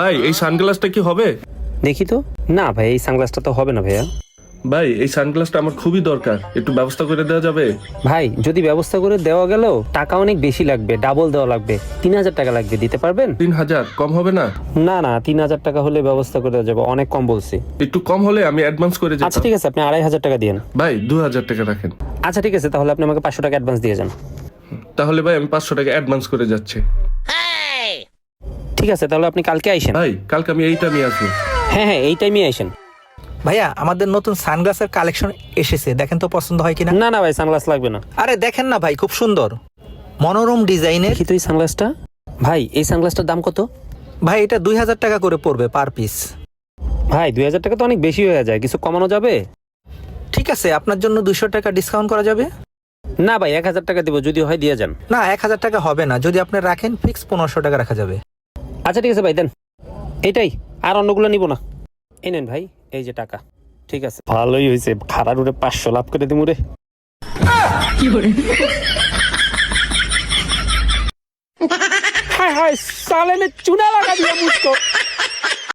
ভাই এই সানগ্লাসটা কি হবে? দেখি তো। না ভাই, এই সানগ্লাসটা তো হবে না ভাইয়া। ভাই এই সানগ্লাসটা আমার খুবই দরকার, একটু ব্যবস্থা করে দেওয়া যাবে? ভাই যদি ব্যবস্থা করে দেওয়া গেল টাকা অনেক বেশি লাগবে, ডাবল দেওয়া লাগবে, 3000 টাকা লাগবে, দিতে পারবেন? 3000 কম হবে না? না না, 3000 টাকা হলে ব্যবস্থা করে দেওয়া যাবে, অনেক কম বলছি। একটু কম হলে আমি অ্যাডভান্স করে আচ্ছা যেতাম। ঠিক আছে, আপনি 2500 টাকা দিয়েন। ভাই 2000 টাকা রাখেন। আচ্ছা ঠিক আছে, তাহলে আপনি আমাকে 500 টাকা অ্যাডভান্স দিয়ে যান। তাহলে ভাই আমি 500 টাকা অ্যাডভান্স করে যাচ্ছি। ঠিক আছে, তাহলে আপনি কালকে আইসেন। ভাই কালকে আমি এইটা নিয়ে আসবো। হ্যাঁ হ্যাঁ, এই টাইমে আইসেন। ভাইয়া আমাদের নতুন সানগ্লাসের কালেকশন এসেছে, দেখেন তো পছন্দ হয় কিনা। না না ভাই, সানগ্লাস লাগবে না। আরে দেখেন না ভাই, খুব সুন্দর মনোরম ডিজাইনের। দেখি তো এই সানগ্লাসটা। ভাই এই সানগ্লাসটার দাম কত? ভাই এটা 2000 টাকা করে পড়বে পার পিস। ভাই 2000 টাকা তো অনেক বেশি হয়ে যায়, কিছু কমানো যাবে? ঠিক আছে, আপনার জন্য 200 টাকা ডিসকাউন্ট করা যাবে। না ভাই, 1000 টাকা দিব, যদি হয় দিয়ে যান। না 1000 টাকা হবে না, যদি আপনি রাখেন ফিক্স 1500 টাকা রাখা যাবে। আচ্ছা ঠিক আছে ভাই, দেন এইটাই, আর অন্যগুলো নিব না। এই নেন ভাই, এই যে টাকা। ঠিক আছে, ভালোই হয়েছে, খারাপ উঠে 500 লাভ করে দিমু রে। হায় হায়, সালে নে চুনা লাগা দিয়া মুঝকো।